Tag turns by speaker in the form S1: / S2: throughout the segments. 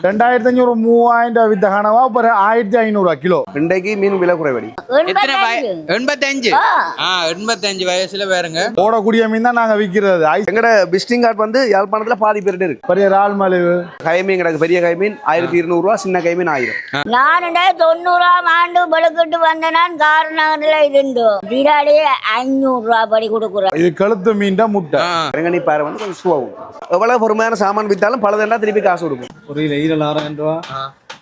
S1: 2500 3000 வித்த கனவா இப்போ 1500 கிலோ.
S2: இன்றைக்கு மீன் விலை குறைவடி.
S3: எத்தனை 85? 85 வயசுல பாருங்க
S1: போடக்கூடிய மீன் தான் நாங்க விற்கிறது.
S2: எங்கட விசிட்டிங் கார்டு வந்து யாழ்ப்பாணத்துல பாதி பேர்கிட்ட இருக்கு.
S1: பெரிய இறால் மலிவு
S2: கைமீன் கிடக்கு. பெரிய கைமீன் 1200 ரூபா, சின்ன கைமீன் 1000.
S4: நான் 90ஆம் ஆண்டு படுக்கிட்டு வந்த நான் காரநகர்ல இருந்தோம். திராடி 500 ரூபா படி கொடுக்குறேன்.
S1: இது கழுத்து மீன் தான் முட்டை.
S2: இறங்கனி பாறை வந்து கொஞ்சம் சுவாகும். எவ்வளவு பொறுமையான சாமான் வித்தாலும் பலதண்டா திருப்பி காசு கொடுக்கும்.
S5: ஒரு கிலோ ஈரல் 6000 ரூபா,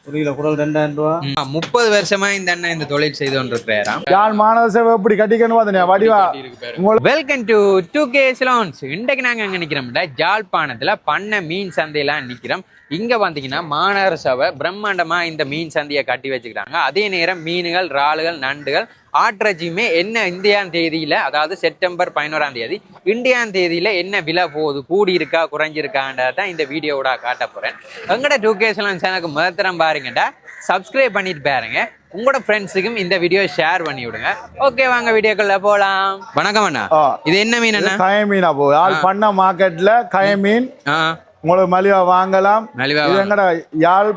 S5: ஒரு கிலோ குடல் 2000 ரூபா.
S3: 30 வருஷமா இந்த அண்ணன் இந்த தொழில் செய்து கொண்டிருக்கிறாராம்.
S1: யாழ் மாநகர சேவை எப்படி கட்டிக்கணும் பார்த்தீங்க வடிவா.
S3: Welcome to 2K Salons. இன்றைக்கு நாங்க எங்க நிக்கிறோம்னா ஜாழ்ப்பாணத்துல பண்ண மீன் சந்தையெல்லாம் நிக்கிறோம். இங்க பாத்தீங்கன்னா மாநகர சபை பிரம்மாண்டமா இந்த மீன் சந்தையை கட்டி வச்சுக்கிறாங்க. அதே நேரம் மீன்கள், இறால்கள், நண்டுகள், ஆட்டிறைச்சியுமே என்ன இந்தியான் தேதியில, அதாவது செப்டம்பர் 11ஆம் தேதி இந்தியான் தேதியில என்ன விலை போகுது, கூடி இருக்கா குறைஞ்சிருக்கான்றதான் இந்த வீடியோவோட காட்ட போறேன். எங்கட 2K Salons சேனலுக்கு முதத்தரம் பாருங்கடா, சப்ஸ்கிரைப் பண்ணிட்டு பாருங்க, உங்களோட ஃப்ரெண்ட்ஸுக்கும் இந்த வீடியோ ஷேர் பண்ணி விடுங்க. ஓகே, வாங்க வீடியோக்குள்ள போலாம். வணக்கம் அண்ணா, இது என்ன மீன் அண்ணா?
S1: கய மீனா போ யாழ் பண்ண மார்க்கெட்ல கய மீன் உங்களுக்கு மலிவா வாங்கலாம். இது எங்கட யாழ்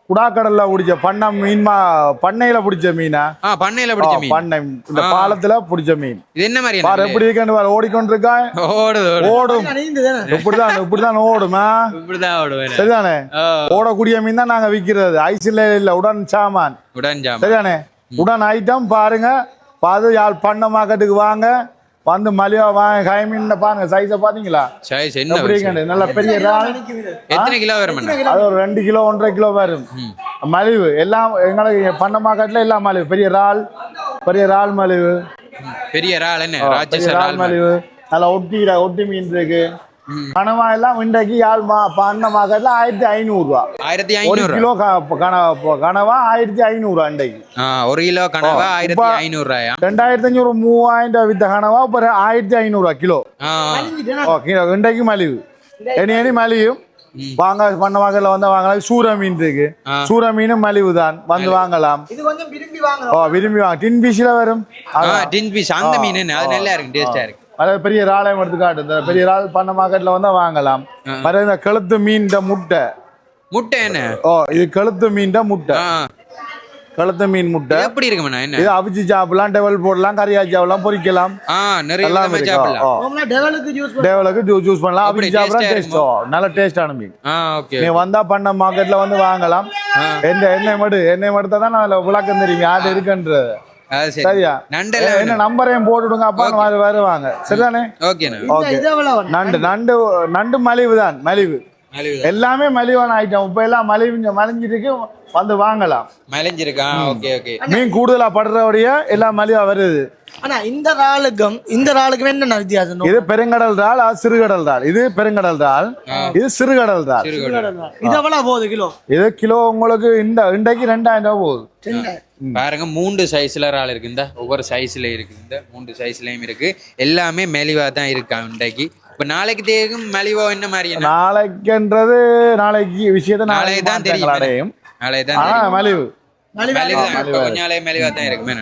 S1: குடாக்கடல்ல பிடிச்ச பண்ண மீன், பண்ணையில பிடிச்ச மீனா?
S3: பண்ணையில பிடிச்ச மீன்,
S1: பண்ணை இந்த பாலத்துல பிடிச்ச மீன்.
S3: இது என்ன மாதிரி
S1: பாரு எப்படி இருக்கேன்னு ஓடிக்கொண்டிருக்கா. ஓடும் இப்படிதான் ஓடுமா?
S3: இப்படிதான் ஓடுவேன்.
S1: சரிதானே? ஓடக்கூடிய மீன் தான் நாங்க விற்கிறது. ஐஸ்ல இல்ல, உடன் சாமான். சரிதானே? உடன் ஐட்டம் பாருங்க. பார்த்து யாழ் பண்ண மார்க்கெட்டுக்கு வாங்க, வந்து மலிவா வாங்க. கை மீன் பாருங்க, சைஸ பாத்தீங்களா?
S3: சைஸ் என்ன
S1: நல்ல பெரிய இறால்.
S3: எத்தனை கிலோ வரும்?
S1: அது ஒரு 2 கிலோ 1.5 கிலோ வரும். மலிவு எல்லாம் எங்களுக்கு பண்ண மார்க்கெட்ல எல்லாம் மலிவு. பெரிய இறால் மலிவு.
S3: பெரிய இறால் என்ன ராட்சச
S1: இறால் மலிவு. நல்லா ஒட்டி மீன் இருக்கு. கனவா எல்லாம் இன்றைக்கு யாழ் பண்ண மார்க்கெட்ல 1500 ரூபா.
S3: 1500
S1: கிலோ கனவா 1500 இன்றைக்கு.
S3: 1 கிலோ கனவா 1500 ரூபாயா?
S1: 2500 3000 வித்த கனவா இப்போ 1500 கிலோ. இன்றைக்கு மலிவு. இனி மலிவும் வாங்க. பண்ண மார்க்கெட்ல வந்து வாங்கலாம். சூர மீன் இருக்கு. சூர மீனும் மலிவு தான், வந்து வாங்கலாம். விரும்பி வாங்க. டின் பீஸ்ல வரும்.
S3: டின் பீஸ் அந்த மீன் அது நல்லா இருக்கு, டேஸ்டா இருக்கு.
S1: அதாவது பெரிய இறாலையும் எடுத்து காட்டு. இந்த பெரிய இறால் பண்ண மார்க்கெட்ல வந்து வாங்கலாம். இந்த கழுத்து மீன் முட்டை என்ன? இது கழுத்து மீன் முட்டை. கழுத்து மீன் முட்டை
S3: எப்படி இருக்கு?
S1: இது அவிச்சு சாப்பிடலாம், டெவல் போடலாம், கறியாச்சி சாப்பிடலாம், பொரிக்கலாம். டெவலுக்கு ஜூஸ் பண்ணலாம். அவிச்சு சாப்பிடலாம். டேஸ்ட் நல்ல டேஸ்டான மீன். நீ வந்தா பண்ண மார்க்கெட்ல வந்து வாங்கலாம். எண்ணெய் மட்டும் தான் நான் விளக்கம் தெரியும் யாரு இருக்குன்றது. சரியா? என்ன நம்பரையும் போட்டுடுங்க, அப்பா வருவாங்க. சரிதானே? நண்டு மலிவு தான். மலிவு எல்லாமே மலிவான ஐட்டம். இப்ப எல்லாம் மலிஞ்சிருக்கு, வந்து வாங்கலாம். மீன் கூடுதலா படுறபடிய எல்லாம் மலிவா வருது.
S5: ஆனா இந்த இறாலுக்கும் என்ன வித்தியாசம்?
S1: இது பெருங்கடல் இறால், அது சிறுகடல் இறால். இது பெருங்கடல் இறால், இது சிறுகடல் இறால்.
S5: இது எவ்வளவு போகுது கிலோ?
S1: இது கிலோ உங்களுக்கு இன்றைக்கு 2000 ரூபாய் போகுது.
S3: பாருங்க, 3 சைஸ்ல இறால் இருக்கு. இந்த ஒவ்வொரு சைஸ்ல இருக்கு. இந்த 3 சைஸ்லயும் இருக்கு. எல்லாமே மலிவா தான் இருக்கா இன்றைக்கு. இப்ப நாளைக்கு தேகும் மலிவா என்ன மாதிரி?
S1: நாளைக்குன்றது நாளைக்கு விஷயத்தை நாளைக்கு தான் தெரியும். மலிவு
S3: மலிவா தான் இருக்குமே.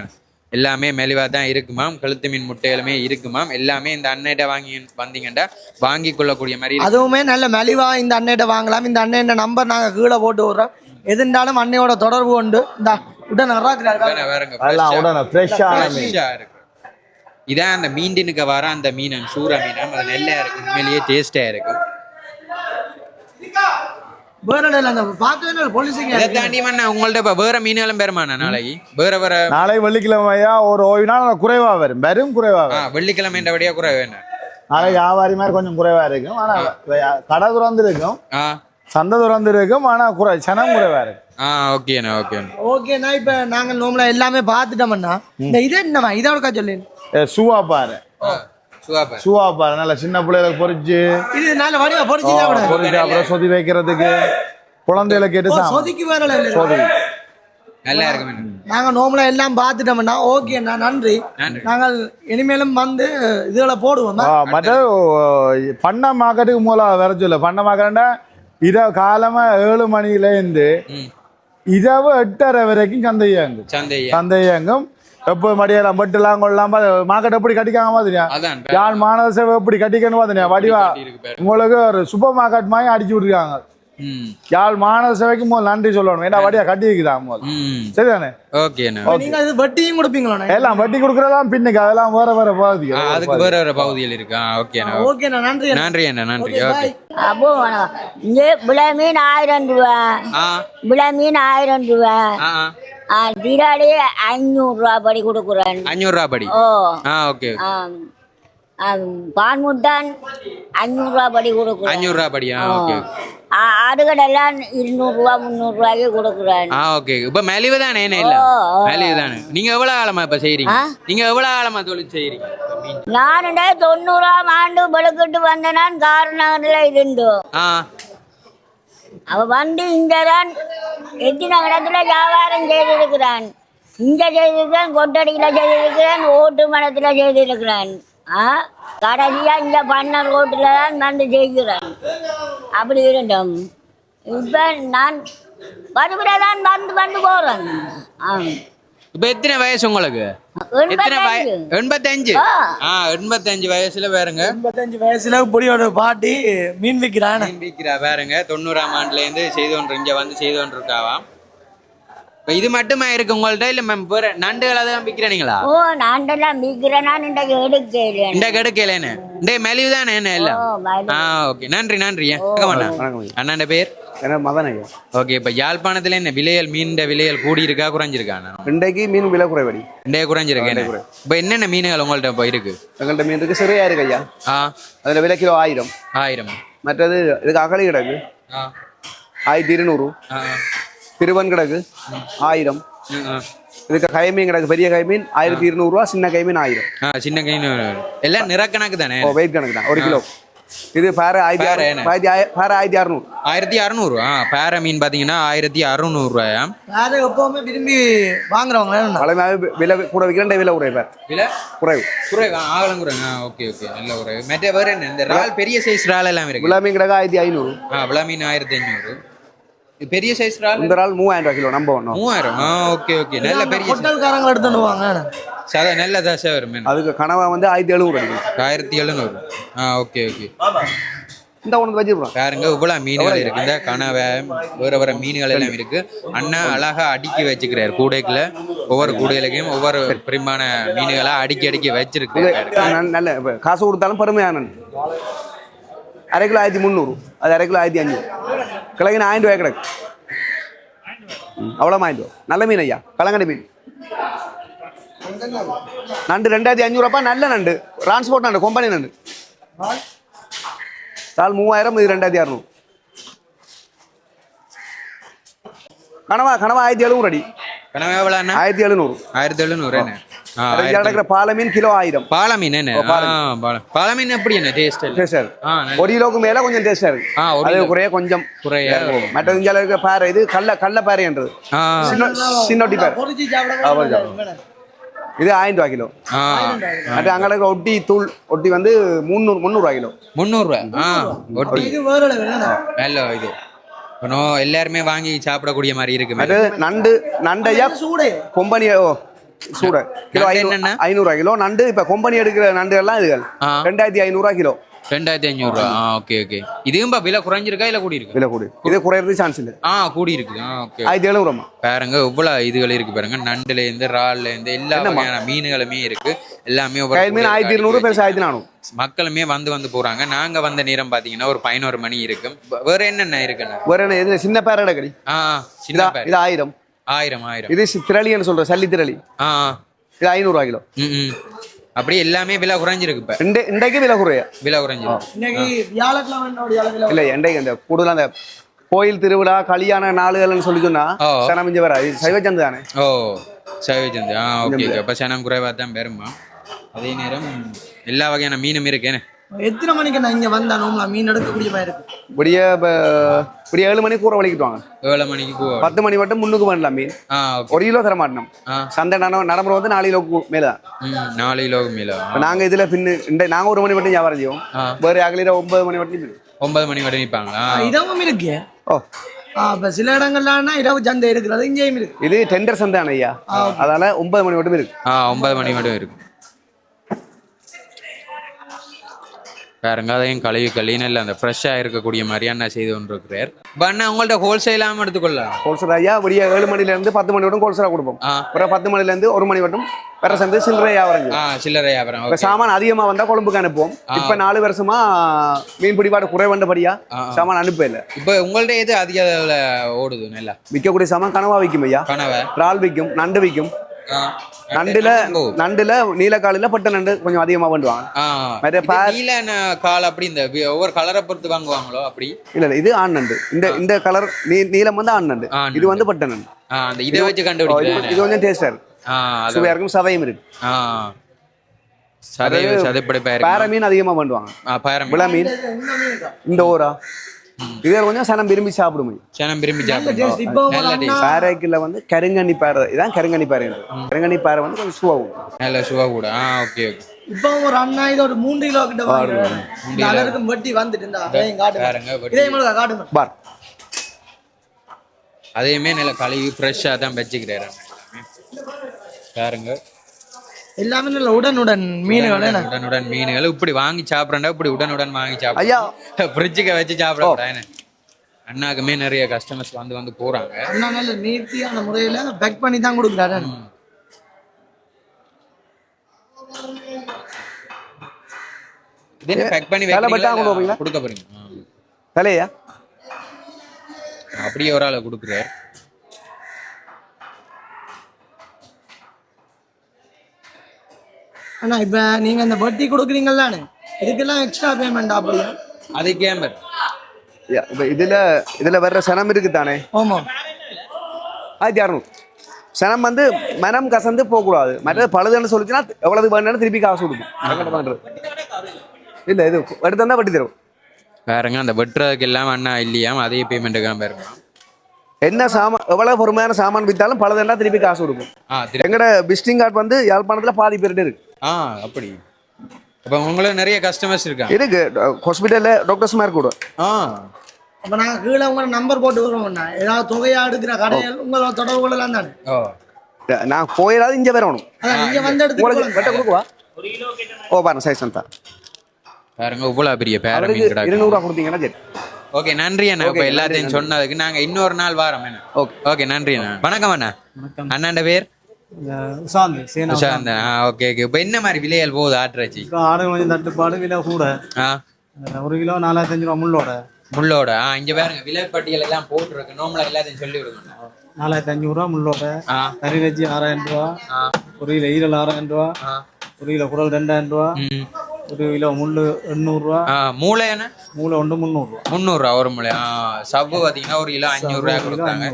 S3: எல்லாமே மெலிவா தான் இருக்குமாம். கழுத்து மீன் முட்டைகளுமே இருக்குமாம். எல்லாமே இந்த அன்னைட்ட வாங்கி வந்தீங்கன்னா வாங்கி கொள்ளக்கூடிய மாதிரி.
S5: அதுவுமே நல்ல மெலிவா இந்த அன்னைட்ட வாங்கலாம். இந்த அன்னையோட நம்பர் நாங்க கீழே போட்டு விடுறோம். எதுண்டாலும் அன்னையோட தொடர்பு உண்டு. இந்த உடனே
S3: இதான் அந்த மீண்டினுக்கு வர அந்த மீன் சூற மீனம். அது நெல்லையா இருக்கு, உண்மையிலேயே டேஸ்டா இருக்கும். உங்கள்ட்ட வேற மீன்களும் பெருமாண்ணா நாளைக்கு? வேற
S1: நாளைக்கு வெள்ளிக்கிழமையா ஒரு ஓய்வு நாள் குறைவா வரும். குறைவா
S3: வெள்ளிக்கிழமைன்றபடியா குறைவா?
S1: நாளைக்கு வியாபாரி மாதிரி கொஞ்சம் குறைவா இருக்கும். ஆனா கடை துறந்து இருக்கும், சந்தை துறந்து இருக்கும். ஆனா சனம் குறைவா இருக்கு.
S5: ஓகேண்ணா. இப்ப நாங்க நோம்பல எல்லாமே பாத்துட்டோம்னா இது என்னமா இதோட சொல்லு.
S1: சுவா பாரு நல்ல சின்ன பிள்ளைகளுக்கு பொறிச்சு அப்புறம் சொதி வைக்கிறதுக்கு குழந்தைகளை கேட்டு
S5: சொதிக்கு நல்லா இருக்கு. நாங்க நோம்பல எல்லாம் பாத்துட்டோம்னா ஓகேண்ணா, நன்றி. நாங்கள் இனிமேலும் வந்து இதுல போடுவோம்.
S1: மற்ற பண்ண மார்க்கெட்டுக்கு மூலம் வர சொல்ல. பண்ண மார்க்கெட்டா இரவு காலமா 7 மணிலேருந்து இரவு 8:30 வரைக்கும் சந்தையங்கும். எப்போ மடியெல்லாம் பட்டுலாம் கொள்ளலாம். மார்க்கெட் எப்படி கட்டிக்காம மாதிரியா? யாழ் மாநகர சேவை எப்படி கட்டிக்கணும் மாதிரியா? வடிவா உங்களுக்கு ஒரு சூப்பர் மார்க்கெட் மாதிரி அடிச்சு விட்டுருக்காங்க. யாழ் மாநகர சபைக்கு முதல் நன்றி சொல்லணும். ஏன்னா வடியா கட்டி வைக்கிறாங்க முதல். சரிதானே?
S3: ஓகேண்ணா.
S5: நீங்க அது வட்டியும் கொடுப்பீங்களா?
S1: எல்லாம் வட்டி கொடுக்கறதெல்லாம் பின்னுக்கு அதெல்லாம் வேற வேற பகுதி.
S3: அதுக்கு வேற வேற பகுதிகள் இருக்கு. ஓகேண்ணா.
S5: ஓகேண்ணா, நன்றி.
S3: நன்றி அண்ணா, நன்றி. ஓகே.
S4: அப்போ இங்கே விலை மீன் 1000 ரூபா, விலை மீன் 1000 ரூபா, திராடி 500 ரூபா படி கொடுக்குறேன்.
S3: 500 ரூபா படி.
S4: ஓ
S3: ஓகே.
S4: பான்முட்டான் 500 ரூபா படி கொடுக்குறேன்.
S3: 500 ரூபா படியா? ஓகே.
S4: ஆடுகடெல்லாம் 200 ரூபா 300 ரூபாய்க்கு கொடுக்குறேன்.
S3: ஓகே. இப்ப மலிவு தானே? என்ன இல்ல மலிவு தானே. நீங்க எவ்வளவு காலமா இப்ப செய்யறீங்க? நீங்க எவ்வளவு காலமா தொழில் செய்யறீங்க?
S4: நான் 90ஆம் ஆண்டு படுக்கிட்டு வந்த நான் காரநகர்ல இருந்தோம். அவ வந்து இங்கதான் எத்தனை இடத்துல வியாபாரம் செய்திருக்கிறான். இங்க செய்திருக்கிறேன், கொட்டடியில செய்திருக்கிறேன், ஓட்டு மடத்துல செய்திருக்கிறேன். கடைசியா இங்க பண்ண ரோட்டுல தான் வந்து செய்கிறேன். அப்படி இருந்தோம். இப்ப நான் வருகிறதான் வந்து வந்து போறேன்.
S3: இப்ப எத்தனை வயசு உங்களுக்கு? 85. 85 வயசுல பாருங்க.
S5: 85 வயசுல பொடியோட பாட்டி மீன் விற்கிறான்.
S3: பாருங்க 90ஆம் ஆண்டுல இருந்து செய்து கொண்டு இங்க வந்து செய்து கொண்டு இருக்காவாம். இப்ப இது மட்டுமா இருக்கு உங்கள்ட்ட? இல்ல வேற நண்டுகள் அதான் விற்கிறீங்களா?
S4: ஓ, நண்டெல்லாம் விற்கிறேன். நான் இன்றைக்கு எடுக்கல.
S3: இன்றைக்கு எடுக்கலன்னு இந்த மெலிவு தானே என்ன எல்லாம்? ஓகே. நன்றி நன்றி. அண்ணாண்ட பேர்
S2: மதன் ஐயா.
S3: ஓகே. இப்ப யாழ்ப்பாணத்துல என்ன விலையல் மீன் விலையல் கூடி இருக்கா குறைஞ்சிருக்கா?
S2: இன்றைக்கு மீன் விலை குறைவடி.
S3: இன்றைக்கு குறைஞ்சிருக்கு. இப்ப என்னென்ன மீன்கள் உங்கள்ட்ட இப்ப இருக்கு?
S2: எங்கள்கிட்ட மீன் இருக்கு, சிறையா இருக்கு ஐயா. அதுல விலை கிலோ 1000. மற்றது இதுக்கு அகலி கிடக்கு 1200. திருவன் கிடக்கு 1000. இதுக்கு கைமீன் கிடக்கு, பெரிய கைமீன் 1200 ரூபா, சின்ன கைமீன் 1000.
S3: சின்ன கைமீன் எல்லாம் நிறக்கணக்கு தானே?
S2: வெயிட் கணக்கு தான். 1 கிலோ. இது பாறை 1600.
S3: 1600. பாறை மீன் பாத்தீங்கன்னா 1600 ரூபாயா?
S5: பாறை எப்பவுமே விரும்பி வாங்குறவங்க
S2: பழமையாவே விலை கூட விற்கிறேன். விலை குறைவு. விலை குறைவு
S3: குறைவு ஆகலம் குறைவு. Okay okay. நல்ல குறைவு. மற்ற வேற என்ன இந்த இறால் பெரிய சைஸ் இறால் எல்லாம் இருக்கு?
S2: விலை மீன் கிடக்கு 1500.
S3: விலை மீன் 1500. பெரிய சைஸ் இறால்
S2: இந்த இறால் 3000 கிலோ. நம்ப
S3: 3000. Okay okay. நல்ல பெரிய
S5: ஹோட்டல்காரங்க எடுத்துட்டு வாங்க.
S3: சாதா நல்ல தாசை வரும்.
S2: அதுக்கு கனவா வந்து 1700.
S3: 1700. Okay okay.
S2: இந்த ஒன்று வச்சிருக்கோம்
S3: பாருங்க இவ்வளவு மீன்கள் இருக்கு. இந்த கனவை வேற வேற மீன்கள் எல்லாம் இருக்கு. அண்ணா அழகா அடுக்கி வச்சுக்கிறாரு கூடைக்குள்ள. ஒவ்வொரு கூடையிலையும் ஒவ்வொரு பிரிமான மீன்களா அடுக்கி அடுக்கி வச்சிருக்கு.
S2: நல்ல காசு கொடுத்தாலும் பெருமையான. அரை கிலோ 1300. அது அரை கிலோ 1500. கிழங்கு 1000 ரூபாய் கிடக்கு. அவ்வளோ 1000 ரூபா. நல்ல மீன் ஐயா. கலங்கடை மீன். நண்டு 2500 ரூபா. நல்ல நண்டு. டிரான்ஸ்போர்ட் நண்டு, கம்பெனி நண்டு. தால் 3000. இது 2600. கனவா 1700 அடி.
S3: கனவா எவ்வளோ?
S2: 1700.
S3: 1700 என்ன?
S2: கிடக்குற பால மீன் கிலோ 1000.
S3: பால மீன் என்ன? பால மீன் எப்படி என்ன டேஸ்ட்?
S2: 1 கிலோக்கு மேல கொஞ்சம் டேஸ்டா இருக்கு. அது குறைய கொஞ்சம் குறைய. மற்ற இந்தியாவில் இருக்கிற பாறை இது கள்ள பாறைன்றது. சின்னொட்டி பாறை. இது 1000 ரூபா கிலோ. மற்ற அங்கே இருக்கிற ஒட்டி தூள் ஒட்டி வந்து 300 ரூபா கிலோ.
S3: 300 ரூபா ஒட்டி. நல்ல இது எல்லாருமே வாங்கி சாப்பிடக்கூடிய மாதிரி இருக்கு.
S2: நண்டையா கொம்பனியா சூட கிலோ 500 ரூபா கிலோ. நண்டு இப்ப கொம்பனி எடுக்கிற நண்டு எல்லாம் இதுகள் 2500 ரூபா கிலோ.
S3: 2500 ரூபா. Okay okay. இதுவும் விலை குறைஞ்சிருக்கா இல்ல கூடி இருக்கு?
S2: விலை கூடி. இது குறையறது சான்ஸ் இல்ல.
S3: கூடி இருக்கு. ஓகே.
S2: 1700 ரூபா.
S3: பாருங்க இவ்வளவு இதுகள் இருக்கு பாருங்க. நண்டுல இருந்து இறால்ல இருந்து எல்லா வகையான மீன்களுமே இருக்கு. எல்லாமே
S2: 1200 பெருசு 1400.
S3: மக்களுமே வந்து போறாங்க. நாங்க வந்த நேரம் பாத்தீங்கன்னா ஒரு 11 மணி இருக்கும். வேற என்னென்ன இருக்குன்னா?
S2: வேற என்ன சின்ன பேர கடை.
S3: சின்ன பேர.
S2: இது 1000. இது திரளின்னு சொல்ற சல்லி திரளி. இது 500 ரூபா கிலோ.
S3: அப்படி எல்லாமே விலை குறைஞ்சிருக்கு. இப்ப
S2: இன்றைக்கு விலை
S3: குறைஞ்சிருக்கு.
S2: இல்ல இன்றைக்கு அந்த கூடுதல் அந்த கோயில் திருவிழா கல்யாண நாளுகள்னு சொல்லி சொன்னா சனம் இங்க வராது. சைவச்சந்து தானே?
S3: சைவச்சந்து. ஓகே. அப்ப சனம் குறைவா தான் பெருமா. அதே நேரம் எல்லா வகையான மீனும் இருக்கேன்னு.
S5: எத்தனை மணிக்கு நான் இங்க வந்தா மீன் எடுக்கக்கூடிய மாதிரி இருக்கு?
S2: விடிய 7 மணிக்கு கூற வலிக்கிட்டுவாங்க.
S3: 7 மணிக்கு
S2: 10 மணி மட்டும் முன்னுக்கு பண்ணலாம் மீன். 1 கிலோ தர மாட்டோம். சந்தை நடைமுறை வந்து 4 கிலோக்கு மேல.
S3: 4 கிலோக்கு மேல.
S2: நாங்க இதுல நாங்க 1 மணி மட்டும் வியாபாரம் செய்வோம். வேற அகலில 9 மணி மட்டும். 9
S3: மணி மட்டும் நிற்பாங்களா?
S5: இரவும் இருக்கு. சில இடங்கள்லாம் இரவு சந்தை இருக்கிறது. இங்கேயும் இருக்கு.
S2: இது டெண்டர் சந்தை ஐயா. அதனால 9 மணி மட்டும் இருக்கு.
S3: 9 மணி மட்டும் இருக்கு. பாருங்க அதையும் கழுவி நல்ல அந்த ஃப்ரெஷ்ஷாக இருக்கக்கூடிய மாதிரி அண்ணா செய்து கொண்டு இருக்கிறார். இப்போ அண்ணா உங்கள்ட்ட ஹோல்சேலாகவும் எடுத்துக்கொள்ளலாம்.
S2: ஹோல்சேல் ஐயா விடிய 7 மணிலேருந்து 10 மணி வரைக்கும் ஹோல்சேலாக கொடுப்போம். அப்புறம் 10 மணிலேருந்து 1 மணி வரைக்கும் வேற சந்தை சில்லறை வியாபாரம்.
S3: சில்லறை வியாபாரம்.
S2: இப்போ சாமான் அதிகமாக வந்தால் கொழும்புக்கு அனுப்புவோம். இப்போ 4 வருஷமா மீன் பிடிபாடு குறைவண்டபடியா சாமான் அனுப்ப இல்லை.
S3: இப்போ உங்கள்ட்ட எது அதிக அளவில் ஓடுது நல்லா
S2: விற்கக்கூடிய சாமான் கனவா விற்கும் ஐயா.
S3: கனவை
S2: இறால் விற்கும், நண்டு விற்கும். நண்டுல நீலக்காலில பட்ட நண்டு கொஞ்சம் அதிகமா பண்ணுவாங்க.
S3: கால் அப்படி இந்த ஒவ்வொரு கலரை பொறுத்து வாங்குவாங்களோ அப்படி
S2: இல்ல இது ஆண் நண்டு. இந்த கலர் நீலம் வந்து ஆண் நண்டு, இது வந்து பட்ட நண்டு.
S3: அந்த இதை வச்சு கண்டுபிடிக்கலாம்.
S2: இது கொஞ்சம் டேஸ்டா இருக்கு, சுவையா இருக்கும், சதையும் இருக்கு. பேர மீன் அதிகமா பண்ணுவாங்க. விள மீன் இந்த ஓரா இது கொஞ்சம் சனம் விரும்பி சாப்பிடும். சனம் விரும்பி சாப்பிடும். பாறைக்குள்ள வந்து கருங்கண்ணி பாறை, இதான் கருங்கண்ணி பாறை. கருங்கண்ணி பாறை வந்து கொஞ்சம் சுவாவும், நல்ல சுவா கூட. Okay okay.
S5: இப்போ ஒரு அண்ணா இது ஒரு 3 கிலோ கிட்ட வாங்குறேன். வெட்டி வந்துட்டு இந்த காட்டுங்க
S2: பார்.
S3: அதையுமே நல்ல கழுவி ஃப்ரெஷ்ஷாக தான் வச்சுக்கிறாரு பாருங்க.
S5: எல்லாமே நல்ல உடனுடன் மீன்கள்.
S3: உடனுடன் மீன்கள் இப்படி வாங்கி சாப்பிட்றா, இப்படி உடனுடன் வாங்கி சாப்பிட்றா, ஃப்ரிட்ஜுக்கு வச்சு சாப்பிட. அண்ணாக்குமே நிறைய கஸ்டமர்ஸ் வந்து போறாங்க.
S5: அண்ணா நல்ல நீட்டியான முறையில பேக் பண்ணி தான் கொடுக்குறாரு.
S3: இதே பேக் பண்ணி வைக்கிறீங்களா கொடுக்க போறீங்க?
S2: தலையா
S3: அப்படியே ஒரு ஆளை கொடுக்குறாரு.
S5: அண்ணா இப்ப நீங்க இந்த வட்டி கொடுக்குறீங்களானே, இதுக்கெல்லாம் எக்ஸ்ட்ரா பேமெண்ட் அப்படியா?
S3: அது கேம்பர்
S2: இதுல வர்ற சனம் இருக்கு தானே.
S5: ஆமா
S2: 1600 சனம் வந்து மனம் கசந்து போகக்கூடாது. மற்றது பழுதுன்னு சொல்லிச்சுன்னா எவ்வளவு வேணாலும் திருப்பி காசு கொடுக்கும். இல்ல இது எடுத்தா வட்டி தரும்.
S3: வேறங்க அந்த வெட்டுறதுக்கு எல்லாம் அண்ணா இல்லையாம், அதே பேமெண்ட்டுக்காக பாருங்க.
S2: என்ன சாமான் எவ்வளவு பொறுமையான சாமான் வித்தாலும் பலதெல்லாம் திருப்பி காசு கொடுக்கும். எங்கட விசிட்டிங் கார்டு வந்து யாழ்ப்பாணத்துல பாதி பேர்கிட்ட இருக்கு.
S3: அப்படி அப்ப உங்களுக்கு நிறைய கஸ்டமர்ஸ் இருக்காங்க.
S2: இருக்கு ஹாஸ்பிட்டல்ல டாக்டர்ஸ் மாதிரி கூட.
S5: அப்ப நாங்க கீழே உங்க நம்பர் போட்டு வருவோம்னா ஏதாவது தொகையா எடுக்கிற கடைகள் உங்களோட தொடர்பு கொள்ளலாம் தானே.
S2: நான் போயிடாது இங்க வரணும்.
S5: இங்க வந்து எடுத்து
S2: வெட்ட கொடுக்குவா. ஓ பாருங்க சைஸ் தான்
S3: பாருங்க இவ்வளவு பெரிய பேர மீன் கடை
S2: 200 ரூபாய் கொடுத்தீங்கன்னா சரி.
S3: ஓகே நன்றி அண்ணா. இப்போ எல்லாத்தையும் சொன்னதுக்கு நாங்க இன்னொரு நாள் வாரம். ஓகே நன்றி அண்ணா. வணக்கம் அண்ணா. அண்ணாண்ட பேர் உஷாந்த். Okay okay. இப்போ என்ன மாதிரி விலைகள் போகுது ஆட்டுறாச்சி?
S6: ஆடு கொஞ்சம் தட்டுப்பாடு, விலை கூட. 1 கிலோ 4500 ரூபா முள்ளோட. இங்க பாருங்க விலை பட்டியல் எல்லாம் போட்டுருக்கு. நார்மலா எல்லாத்தையும் சொல்லி விடுங்க. 4500 ரூபா முள்ளோட. கறி வச்சு 6000 ரூபா. 1 கிலோ ஈரல் 6000 ரூபா. 1 கிலோ குடல் 2000 ரூபா. 1 கிலோ முள்ளு 800 ரூபா.
S3: மூளை என்ன?
S6: மூளை ஒன்று 300 ரூபா.
S3: 300 ரூபா ஒரு மூளை. சவ்வு பார்த்தீங்கன்னா 1 கிலோ 500 ரூபா கொடுத்தாங்க.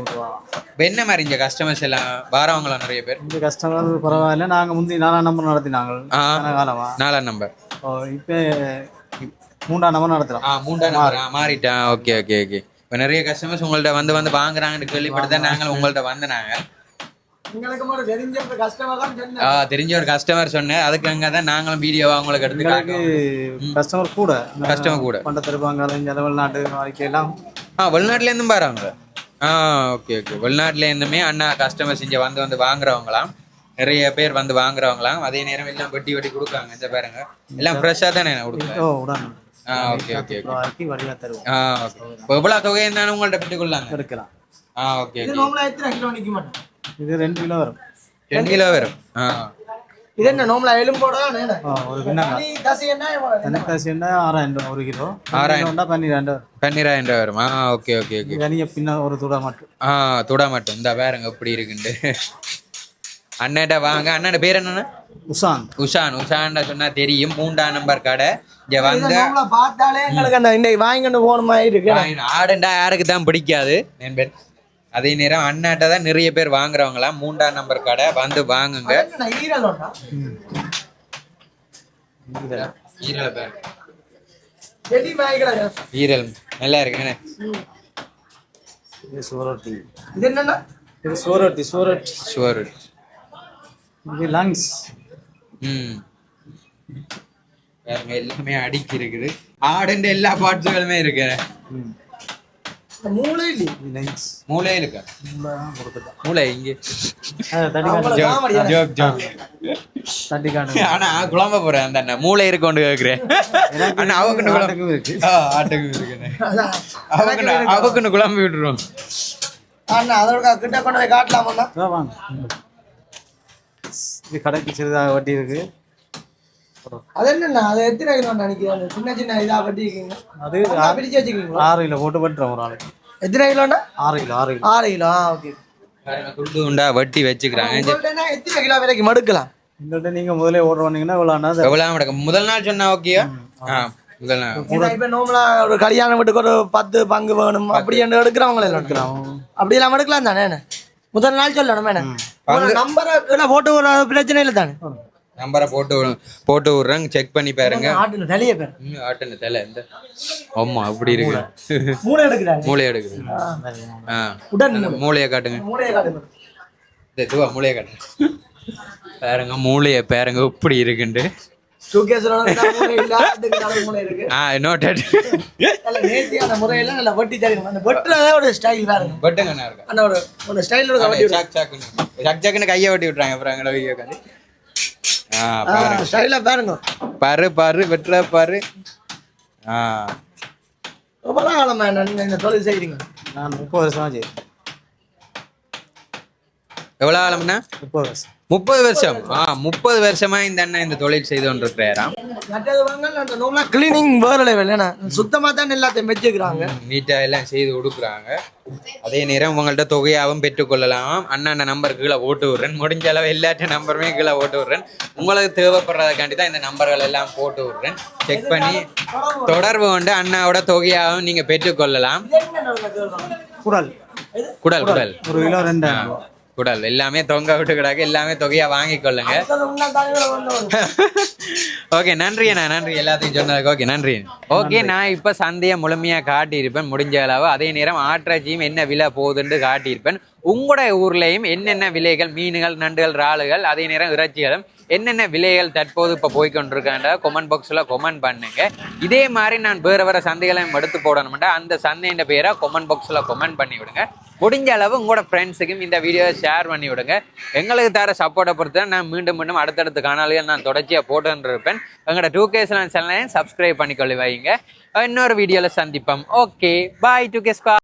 S3: இப்போ என்ன மாதிரி இங்கே கஸ்டமர்ஸ் எல்லாம் வாரவங்களா நிறைய பேர்?
S6: இந்த கஸ்டமர் பரவாயில்ல. நாங்கள் முந்தி 4ஆம் நம்பர் நடத்தினாங்க காலமா.
S3: 4ஆம் நம்பர்
S6: இப்போ 3ஆம் நம்பர் நடத்துகிறோம்.
S3: 3ஆம் நம்பர் மாறிட்டேன். Okay okay okay. இப்போ நிறைய கஸ்டமர்ஸ் உங்கள்ட்ட வந்து வாங்குறாங்கன்னு கேள்விப்பட்டு நாங்கள் உங்கள்ட்ட வந்தனாங்க. தெரிஞ்ச ஒரு கஸ்டமர் சொன்னேன். அதுக்கு அங்கே தான் நாங்களும் வீடியோவா உங்களுக்கு எடுத்துக்காங்க.
S6: கஸ்டமர் கூட பண்ட தருவாங்க. வெளிநாட்டு வாழ்க்கையெல்லாம்
S3: வெளிநாட்டுல இருந்தும் பாருங்க. Okay okay. வெளிநாட்டுல இருந்துமே அண்ணா கஸ்டமர்ஸ் இங்கே வந்து வாங்குறவங்களாம். நிறைய பேர் வந்து வாங்குறவங்களாம். அதே நேரம் எல்லாம் வெட்டி கொடுக்காங்க. இந்த பாருங்க எல்லாம் ஃப்ரெஷ்ஷாக தானே கொடுக்குறேன். Okay okay okay. எவ்வளோ தொகை இருந்தாலும் உங்கள்ட்ட பெற்றுக்கொள்ளாங்க இருக்கலாம். ஓகே.
S6: இது 2 கிலோ வரும்.
S3: 2 கிலோ வரும்.
S5: இது என்ன நார்மலா எலும்போட
S6: ஒரு பின்னாங்க தசி என்ன 6000 ரூபா 1 கிலோ.
S3: 12000 வரும். Okay okay okay.
S6: தனியா பின்ன ஒரு துடா மட்டும்.
S3: துடா மட்டும். இந்த பாருங்க எப்படி இருக்குண்டு. அண்ணாட்ட வாங்க. அண்ணாட பேர் என்னன்னா? உஷான் சொன்னா தெரியும். 3ஆம் நம்பர் கடை. இங்க வந்து
S5: பார்த்தாலே எங்களுக்கு அந்த இன்னைக்கு வாங்கிட்டு போன மாதிரி இருக்கு.
S3: ஆடுண்டா யாருக்கு தான் பிடிக்காது நண்பன். அதே நேரம் அண்ணாட்ட தான் நிறைய பேர் வாங்குறவங்களாம். 3ஆம் நம்பர் கடை வந்து வாங்குங்க. ஈரல் நல்லா இருக்கு. சோரட்டி
S6: லங்ஸ்
S3: எல்லாமே அடுக்கி இருக்குது. ஆடுன்ற எல்லா பார்ட்ஸுகளுமே இருக்கு. மூளை இருக்கா? மூளை இங்கே
S6: தட்டி காணுங்க.
S3: ஆனா குழம்ப போறேன் அந்த அண்ணன் மூளை இருக்கொண்டு கேக்குறேன் ஆனா அவக்குன்னு
S6: ஆட்டுக்கும் இருக்கு.
S3: ஆட்டுக்கு இருக்குன்னு அவக்குன்னு குழம்பு விட்டுருவோம்.
S5: அண்ணா அதோட கிட்ட கொண்டு போய் காட்டலாமா?
S6: வாங்க. இது கடைக்கு சிறிதாக வட்டி இருக்கு.
S5: அது என்னண்ணா அது எத்தனை கிலோ நினைக்கிறேன் சின்ன சின்ன இதா வட்டி இருக்கீங்க
S6: அது
S5: பிரிச்சு வச்சுக்கிறீங்களா?
S6: 6 கிலோ போட்டு வெட்டுறோம் ஒரு ஆளுக்கு.
S5: எத்தனை கிலோண்ணா?
S6: 6 கிலோ 6 கிலோ
S5: 6 கிலோ. ஓகே.
S3: துண்டு துண்டா வட்டி வச்சுக்கிறாங்க.
S5: உங்கள்ட்ட எத்தனை கிலோ விலைக்கு மடுக்கலாம்?
S6: எங்கள்கிட்ட நீங்க முதலே ஓர்டர் பண்ணீங்கன்னா இவ்வளோண்ணா
S3: எவ்வளவு நடக்கும்? முதல் நாள் சொன்னா ஓகேயா? முதல் நாள்
S5: இப்ப நார்மலா ஒரு கல்யாணம் வீட்டுக்கு ஒரு 10 பங்கு வேணும் அப்படி என்று எடுக்கிறவங்கள எடுக்கலாம். அப்படி எல்லாம் எடுக்கலாம் தானே? முதல் நாள் சொல்லணும் மேடம். நம்பரை போட்டு ஒரு பிரச்சனை இல்லை தானே?
S3: நம்பரை போட்டு விடுறாங்க, செக் பண்ணி பாருங்க.
S5: ஆட்டுன தலைய பேர்
S3: ஆட்டுன தலை இந்த ஆமா அப்படி இருக்கு.
S5: மூளை எடுக்கிறாங்க.
S3: மூளை எடுக்குது. மூளையை காட்டுங்க. இதுவா மூளையை காட்டுங்க. பாருங்க மூளையை பாருங்க இப்படி இருக்குண்டு. நோட்டட்.
S5: நேர்த்தியான முறையில நல்ல வெட்டி தரணும். அந்த வெட்டுறதே ஒரு ஸ்டைல் பாருங்க.
S3: வெட்டுங்க என்ன இருக்கு
S5: அந்த ஒரு ஸ்டைலோட
S3: சக்குன்னு கையை வெட்டி விட்டுறாங்க. அப்புறம் எங்களை கையை உட்காந்து பாருங்க
S5: ஸ்டைலா பாருங்க.
S3: பாரு வெட்டுற பாரு.
S5: ரொம்ப காலமா இந்த தொழில் செய்றீங்க?
S6: நான் 30 வருஷமா செய்றேன்.
S3: எவ்வளவு காலம்னா?
S6: 30 வருஷம்.
S3: 30 வருஷம். 30 வருஷமா இந்த அண்ணன் இந்த தொழில் செய்து கொண்டிருக்கிறாராம்.
S5: மற்றது அந்த நோம்லா கிளீனிங் வேற லெவல். ஏன்னா சுத்தமா தான் எல்லாத்தையும் வச்சுக்கிறாங்க,
S3: நீட்டா எல்லாம் செய்து கொடுக்குறாங்க. அதே நேரம் உங்கள்ட்ட தொகையாகவும் பெற்றுக்கொள்ளலாம். அண்ணன் நம்பர் கீழே போட்டு விடுறேன். முடிஞ்ச அளவு எல்லாத்த நம்பருமே கீழே போட்டு விடுறேன். உங்களுக்கு தேவைப்படுறதுக்காண்டி தான் இந்த நம்பர்கள் எல்லாம் போட்டு விடுறேன். செக் பண்ணி தொடர்பு கொண்டு அண்ணாவோட தொகையாகவும் நீங்க பெற்றுக்கொள்ளலாம்.
S6: குடல்
S3: குடல் குடல்
S6: 1 கிலோ 2000 ரூபா.
S3: குடல் எல்லாமே தொங்க விட்டு கிடக்கு. எல்லாமே தொகையா வாங்கிக் கொள்ளுங்க. ஓகே நன்றி அண்ணா, நன்றி எல்லாத்தையும் சொன்னதுக்கு. ஓகே நன்றி. ஓகே நான் இப்போ சந்தையை முழுமையாக காட்டியிருப்பேன் முடிஞ்ச அளவு. அதே நேரம் ஆட்டிறைச்சியும் என்ன விலை போகுதுன்னு காட்டியிருப்பேன். உங்களோட ஊர்லேயும் என்னென்ன விலைகள், மீன்கள், நண்டுகள், இறாலுகள், அதே நேரம் இறைச்சிகளும் என்னென்ன விலைகள் தற்போது இப்போ போய்கொண்டிருக்காண்ட கொமெண்ட் பாக்ஸில் கொமெண்ட் பண்ணுங்க. இதே மாதிரி நான் வேறு சந்தைகளையும் எடுத்து போடணும்டா அந்த சந்தையின் பேரை கொமெண்ட் பாக்ஸில் கொமெண்ட் பண்ணி விடுங்க. முடிஞ்ச அளவு உங்களோட ஃப்ரெண்ட்ஸுக்கும் இந்த வீடியோவை ஷேர் பண்ணி விடுங்க. எங்களுக்கு தர சப்போர்ட்டை பொறுத்து நான் மீண்டும் அடுத்தடுத்த காணொலிகள் நான் தொடர்ச்சியாக போட்டுன்னு இருப்பேன். எங்களோட 2K சேனலையும் சப்ஸ்கிரைப் பண்ணிக்கொள்ளி வைங்க. இன்னொரு வீடியோவில் சந்திப்போம். Okay bye 2K squad.